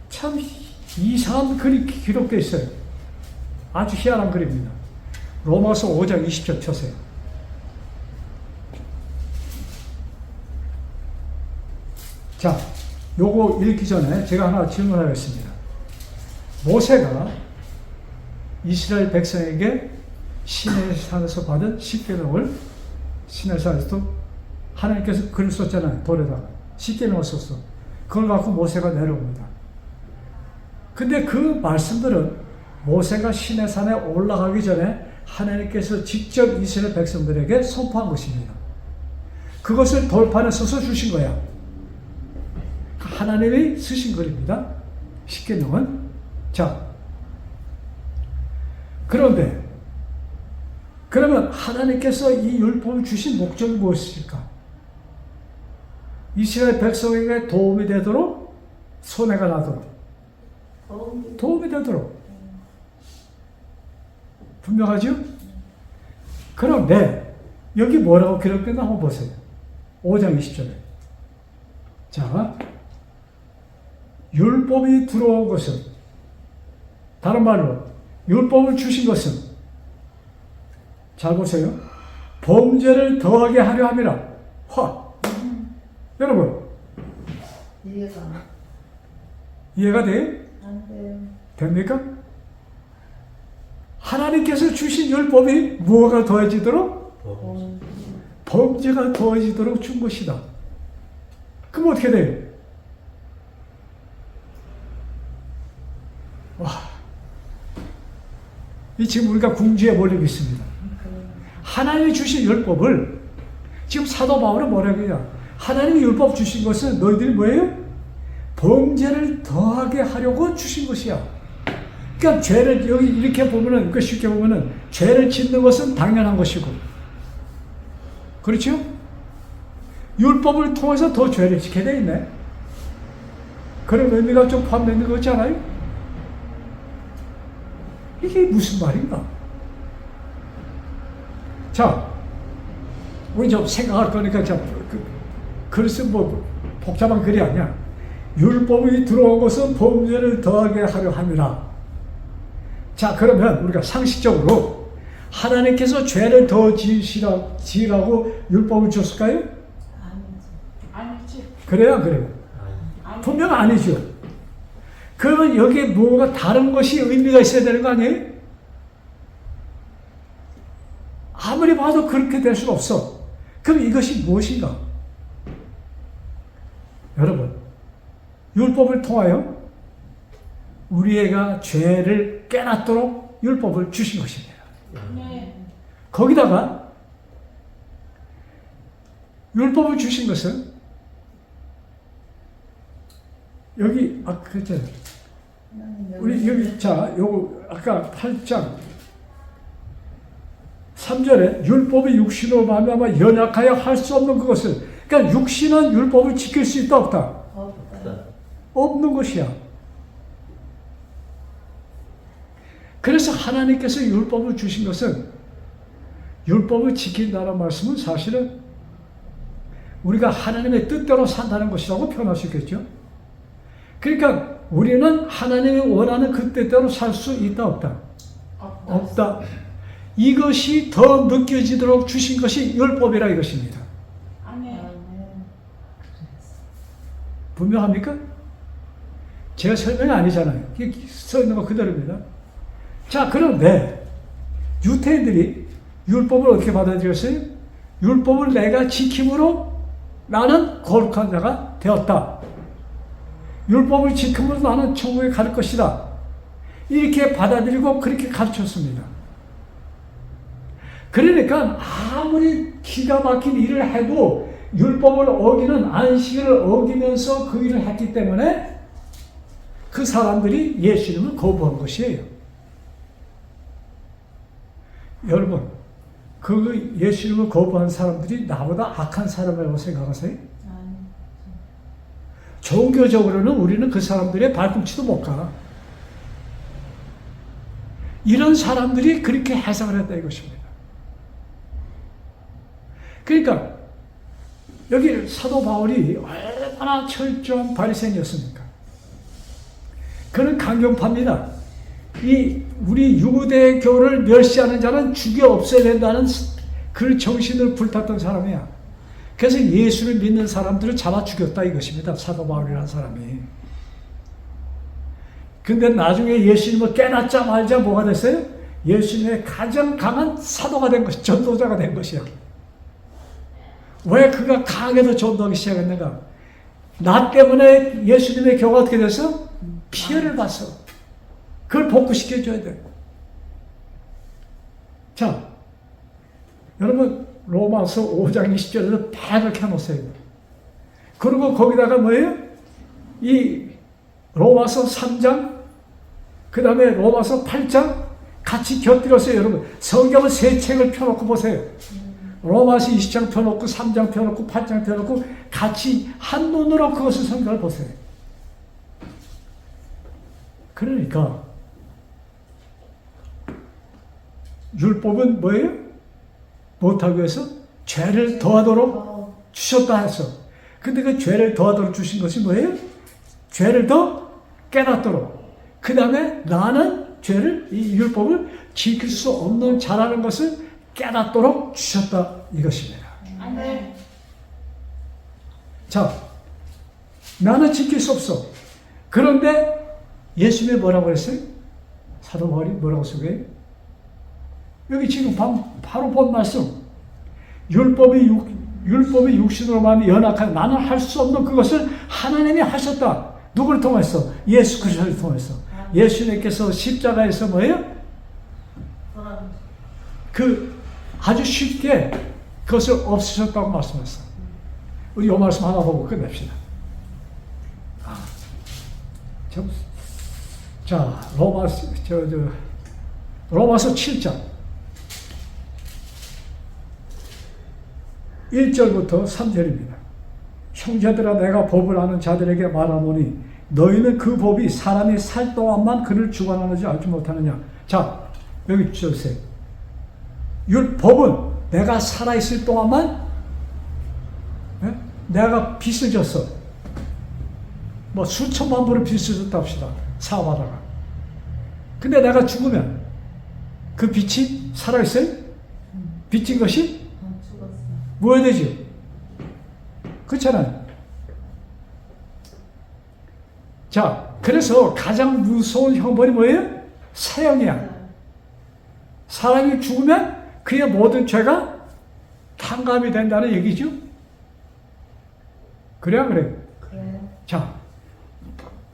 참 이상한 글이 기록되어 있어요. 아주 희한한 글입니다. 로마서 5장 20절 펴세요. 자, 요거 읽기 전에 제가 하나 질문하겠습니다. 모세가 이스라엘 백성에게 시내산에서 받은 십계명을, 시내산에서도 하나님께서 글을 썼잖아요. 돌에다가 십계명을 썼어. 그걸 갖고 모세가 내려옵니다. 근데 그 말씀들은 모세가 시내산에 올라가기 전에 하나님께서 직접 이스라엘 백성들에게 선포한 것입니다. 그것을 돌판에 써서 주신 거야. 하나님이 쓰신 글입니다. 십계명은. 자, 그런데 그러면 하나님께서 이 율법을 주신 목적이 무엇일까? 이스라엘 백성에게 도움이 되도록, 손해가 나도록, 도움이 되도록. 분명하죠? 그런데 여기 뭐라고 기록되나 한번 보세요. 5장 20절에. 자, 율법이 들어온 것은, 다른 말로 율법을 주신 것은, 잘 보세요. 범죄를 더하게 하려 함이라. 여러분, 이해가 이해가 돼요? 안 돼요. 됩니까? 하나님께서 주신 율법이 뭐가 더해지도록? 범죄가 더해지도록 준 것이다. 그럼 어떻게 돼요? 와, 이 지금 우리가 궁지에 몰리고 있습니다. 하나님이 주신 율법을 지금 사도 바울은 뭐라고 해요? 하나님이 율법 주신 것은 너희들이 뭐예요? 범죄를 더하게 하려고 주신 것이야. 그러니까 죄를 여기 이렇게 보면은 그 쉽게 보면은 죄를 짓는 것은 당연한 것이고, 그렇죠? 율법을 통해서 더 죄를 지게 돼 있네. 그런 의미가 좀 포함되어 있는 거 같지 않아요? 이게 무슨 말인가? 자, 우리 좀 생각할 거니까 글쓴 뭐 복잡한 글이 아니야. 율법이 들어온 것은 범죄를 더하게 하려 함이라. 자, 그러면 우리가 상식적으로 하나님께서 죄를 더 지으라고 율법을 줬을까요? 아니지. 그래요, 안 그래요? 분명 아니죠. 그러면 여기에 뭐가 다른 것이 의미가 있어야 되는 거 아니에요? 아무리 봐도 그렇게 될 수는 없어. 그럼 이것이 무엇인가? 여러분, 율법을 통하여 우리가 죄를 깨닫도록 율법을 주신 것입니다. 네. 거기다가 율법을 주신 것은 여기 그랬잖아요. 우리 여기 자 요거 아까 8장 3절에 율법이 육신으로 말미암아 연약하여 할 수 없는 그것을, 그러니까 육신은 율법을 지킬 수 있다 없다? 없는 것이야. 그래서 하나님께서 율법을 주신 것은, 율법을 지킨다는 말씀은 사실은 우리가 하나님의 뜻대로 산다는 것이라고 표현할 수 있겠죠. 그러니까 우리는 하나님이 원하는 그 뜻대로 살 수 있다 없다? 없다. 이것이 더 느껴지도록 주신 것이 율법이라 이것입니다. 아멘. 분명합니까? 제가 설명이 아니잖아요. 써 있는 거 그대로입니다. 자, 그런데 유대인들이 율법을 어떻게 받아들였어요? 율법을 내가 지킴으로 나는 거룩한 자가 되었다. 율법을 지킴으로 나는 천국에 갈 것이다. 이렇게 받아들이고 그렇게 가르쳤습니다. 그러니까 아무리 기가 막힌 일을 해도 율법을 어기는, 안식을 어기면서 그 일을 했기 때문에 그 사람들이 예수님을 거부한 것이에요. 여러분, 그 예수님을 거부한 사람들이 나보다 악한 사람이라고 생각하세요? 종교적으로는 우리는 그 사람들의 발꿈치도 못 가. 이런 사람들이 그렇게 해석을 했다 이것입니다. 그러니까 여기 사도 바울이 얼마나 철저한 바리새인이었습니까? 그는 강경파입니다. 우리 유대교를 멸시하는 자는 죽여 없애야 된다는 그 정신을 불탔던 사람이야. 그래서 예수를 믿는 사람들을 잡아 죽였다 이것입니다. 사도 바울이라는 사람이. 근데 나중에 예수님을 깨닫자마자 뭐가 됐어요? 예수님의 가장 강한 사도가 된 것이, 전도자가 된 것이야. 왜 그가 강하게도 전도하기 시작했는가? 나 때문에 예수님의 교가 어떻게 됐어? 피해를 봤어. 그걸 복구시켜줘야 돼. 자, 여러분 로마서 5장 20절에서 다 그렇게 해놓으세요. 그리고 거기다가 뭐예요? 이 로마서 3장, 그 다음에 로마서 8장 같이 곁들여서 여러분 성경을 세 책을 펴놓고 보세요. 로마서 20장 펴놓고 3장 펴놓고 8장 펴놓고 같이 한눈으로 그것을 성경을 보세요. 그러니까 율법은 뭐예요? 못하기 위해서 죄를 더하도록 주셨다 해서. 근데 그 죄를 더하도록 주신 것이 뭐예요? 죄를 더 깨닫도록. 그 다음에 나는 죄를, 이 율법을 지킬 수 없는 자라는 것을 깨닫도록 주셨다 이것입니다. 아멘. 자, 나는 지킬 수 없어. 그런데 예수님이 뭐라고 했어요? 사도 바울이 뭐라고 소개해요? 여기 지금 바로 본 말씀. 율법이 육신으로만 연약한 나는 할 수 없는 그것을 하나님이 하셨다. 누구를 통해서? 예수 그리스도를 통해서. 예수님께서 십자가에서 뭐예요? 그 아주 쉽게 그것을 없으셨다고 말씀했어. 우리 이 말씀 하나 보고 끝냅시다. 자, 로마서 7장 1절부터 3절입니다. 형제들아 내가 법을 아는 자들에게 말하노니 너희는 그 법이 사람이 살 동안만 그를 주관하는지 알지 못하느냐. 자, 여기 주세요. 법은 내가 살아있을 동안만 내가 빚을 졌어. 뭐 수천만 불을 빚을 졌다 합시다. 사업하다가. 근데 내가 죽으면 그 빚이 살아있어요? 빚진 것이? 뭐야 되죠? 그렇잖아요. 자, 그래서 가장 무서운 형벌이 뭐예요? 사형이야. 사람이 죽으면 그의 모든 죄가 탕감이 된다는 얘기죠? 그래야 그래요? 그래요. 자,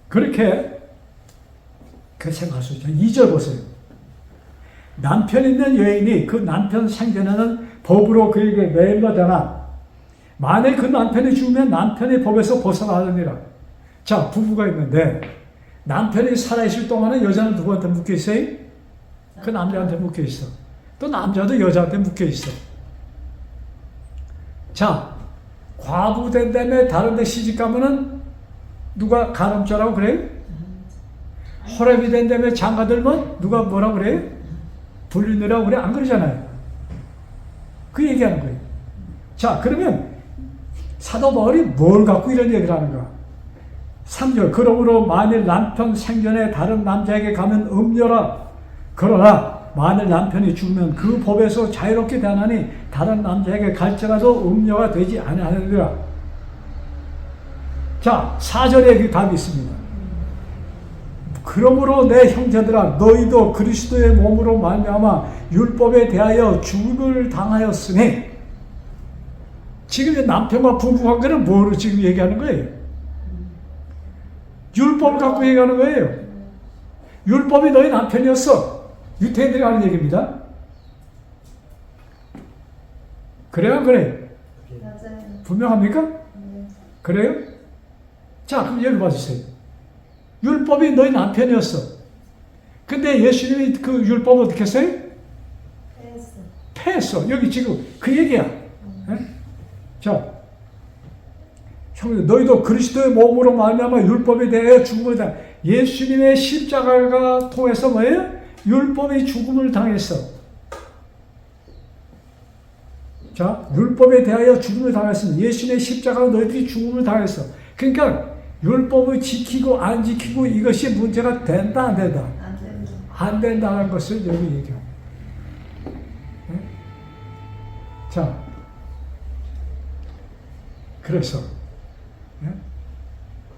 그렇게 생각할 수 있죠. 2절 보세요. 남편 있는 여인이 그 남편 생전에는 법으로 그에게 매일과 되나 만일 그 남편이 죽으면 남편의 법에서 벗어나느니라. 자, 부부가 있는데 남편이 살아있을 동안은 여자는 누구한테 묶여 있어요? 그 남자한테 묶여 있어. 또 남자도 여자한테 묶여 있어. 자, 과부 된 다음에 다른 데 시집 가면은 누가 가늠죄라고 그래요? 호랩이 된 다음에 장가들면 누가 뭐라고 그래요? 불륜이라고 그래? 안 그러잖아요. 그 얘기하는 거예요. 자, 그러면 사도 바울이 뭘 갖고 이런 얘기를 하는가? 3절 그러므로 만일 남편 생전에 다른 남자에게 가면 음녀라. 그러나 만일 남편이 죽으면 그 법에서 자유롭게 되나니 다른 남자에게 갈지라도 음녀가 되지 아니하느니라. 자, 4절에 그 답이 있습니다. 그러므로 내 형제들아 너희도 그리스도의 몸으로 말미암아 율법에 대하여 죽음을 당하였으니. 지금 남편과 부부 관계는 뭐로 지금 얘기하는 거예요? 율법을 갖고 얘기하는 거예요. 율법이 너희 남편이었어. 유태인들이 하는 얘기입니다. 그래요? 그래? 맞아요. 분명합니까? 네. 그래요? 자, 그럼 예를 봐주세요. 율법이 너희 남편이었어. 근데 예수님이 그 율법을 어떻게 했어요? 패했어. 여기 지금 그 얘기야. 자, 형님, 너희도 그리스도의 몸으로 말미암아 율법에 대하여 죽음을 당. 예수님의 십자가가 통해서 뭐예요? 율법이 죽음을 당했어. 자, 율법에 대하여 죽음을 당했습니다. 예수님의 십자가로 너희들이 죽음을 당했어. 그러니까 율법을 지키고 안 지키고 이것이 문제가 된다 안 된다? 안 된다. 안 된다는 것을 여기 얘기합니다. 네? 자, 그래서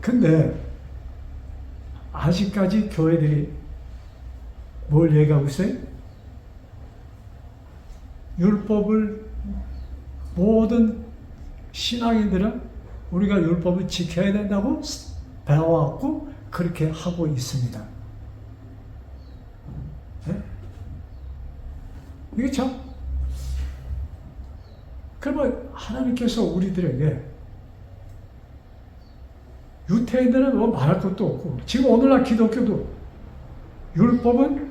근데 아직까지 교회들이 뭘 얘기하고 있어요? 율법을 모든 신앙인들은 우리가 율법을 지켜야 된다고 배워왔고 그렇게 하고 있습니다. 네? 이게 참 그러면 하나님께서 우리들에게 유태인들은 뭐 말할 것도 없고 지금 오늘날 기독교도 율법은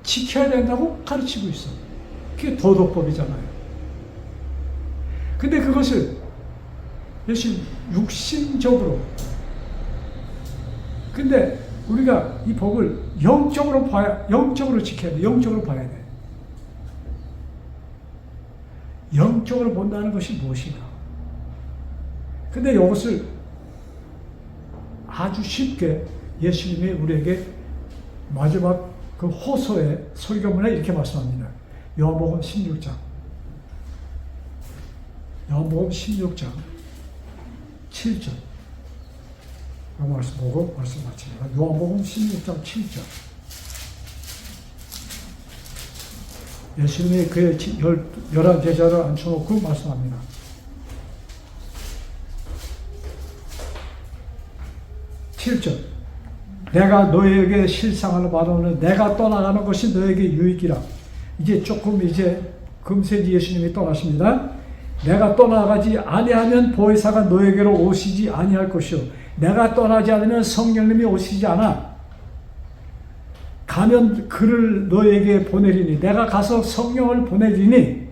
지켜야 된다고 가르치고 있어. 그게 도덕법이잖아요. 근데 그것을 육신적으로 근데 우리가 이 법을 영적으로 지켜야 돼. 영적으로 봐야 돼. 영적으로 본다는 것이 무엇인가? 근데 이것을 아주 쉽게 예수님이 우리에게 마지막 그 호소의 설교문에 이렇게 말씀합니다. 요한복음 16장. 요한복음 16장 7절. 이 말씀 보고 말씀 마칩니다. 요한복음 16장 7절. 예수님이 그의 11제자를 앉혀놓고 말씀합니다. 7절 내가 너에게 실상을 말하노니 내가 떠나가는 것이 너에게 유익이라. 이제 조금 금세 예수님이 떠나십니다. 내가 떠나가지 아니하면 보혜사가 너에게로 오시지 아니할 것이요 내가 떠나지 않으면 성령님이 오시지 않아. 가면 그를 너에게 보내리니 내가 가서 성령을 보내리니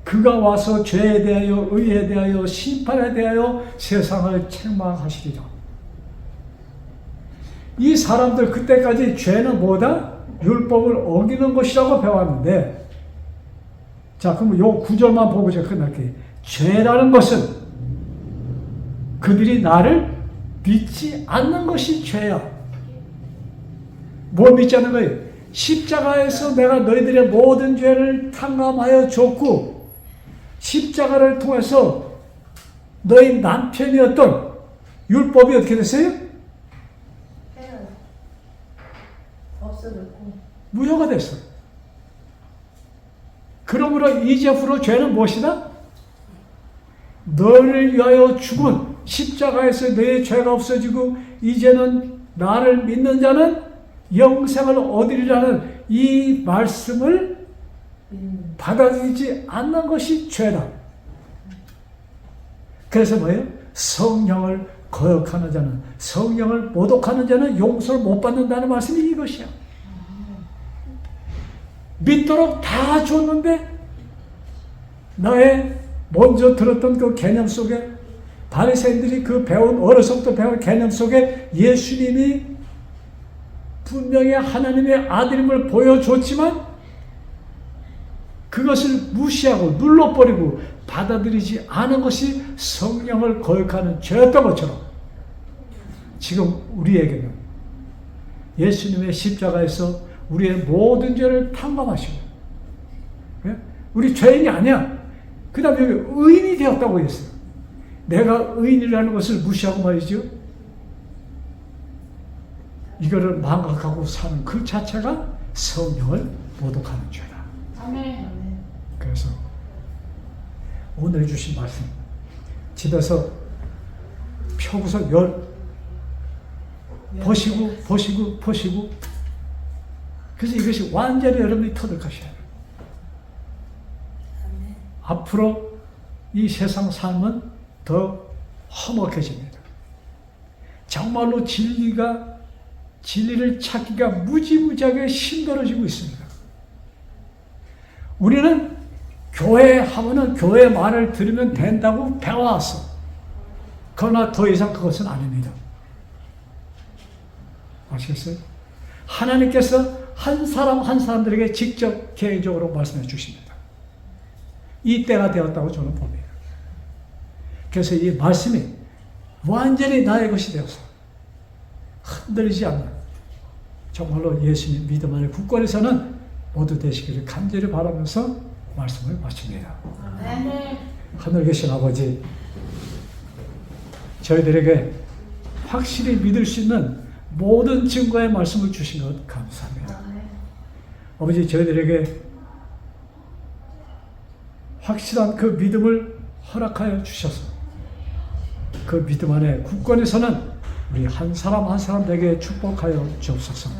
그가 와서 죄에 대하여 의에 대하여 심판에 대하여 세상을 책망하시리라. 이 사람들 그때까지 죄는 뭐다? 율법을 어기는 것이라고 배웠는데, 자, 그럼 요 구절만 보고 제가 끝날게요. 죄라는 것은 그들이 나를 믿지 않는 것이 죄야. 뭘 믿지 않는 거예요? 십자가에서 내가 너희들의 모든 죄를 탕감하여 줬고, 십자가를 통해서 너희 남편이었던 율법이 어떻게 됐어요? 없어졌고 무효가 됐어. 그러므로 이제후로 죄는 무엇이다? 너를 위하여 죽은 십자가에서 너의 죄가 없어지고 이제는 나를 믿는 자는 영생을 얻으리라는 이 말씀을 받아들이지 않는 것이 죄다. 그래서 뭐예요? 성령을 거역하는 자는, 성령을 모독하는 자는 용서를 못 받는다는 말씀이 이것이야. 믿도록 다 줬는데 나의 먼저 들었던 그 개념 속에, 바리새인들이 그 배운, 어려서부터 배운 개념 속에 예수님이 분명히 하나님의 아들임을 보여줬지만 그것을 무시하고 눌러버리고 받아들이지 않은 것이 성령을 거역하는 죄였던 것처럼 지금 우리에게는 예수님의 십자가에서 우리의 모든 죄를 탕감하시고, 우리 죄인이 아니야. 그 다음에 여기 의인이 되었다고 했어요. 내가 의인이라는 것을 무시하고 말이죠. 이거를 망각하고 사는 그 자체가 성령을 모독하는 죄다. 아멘. 그래서 오늘 주신 말씀 집에서 펴고서 보시고 그래서 이것이 완전히 여러분이 터득하셔야 돼요. 앞으로 이 세상 삶은 더 험악해집니다. 정말로 진리를 찾기가 무지무지하게 힘들어지고 있습니다. 우리는 교회 하면은 교회 말을 들으면 된다고 배워왔어. 그러나 더 이상 그것은 아닙니다. 아시겠어요? 하나님께서 한 사람 한 사람들에게 직접 개인적으로 말씀해 주십니다. 이 때가 되었다고 저는 봅니다. 그래서 이 말씀이 완전히 나의 것이 되어서 흔들리지 않는 정말로 예수님 믿음 안에 굳건해서는 모두 되시기를 간절히 바라면서 말씀을 마칩니다. 아멘. 하늘 계신 아버지, 저희들에게 확실히 믿을 수 있는 모든 증거의 말씀을 주신 것 감사합니다. 아버지, 저희들에게 확실한 그 믿음을 허락하여 주셔서 그 믿음 안에 굳건해서는 우리 한 사람 한 사람에게 축복하여 주옵소서.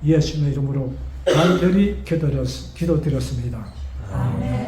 예수님의 이름으로 간절히 기도드렸습니다. 아멘.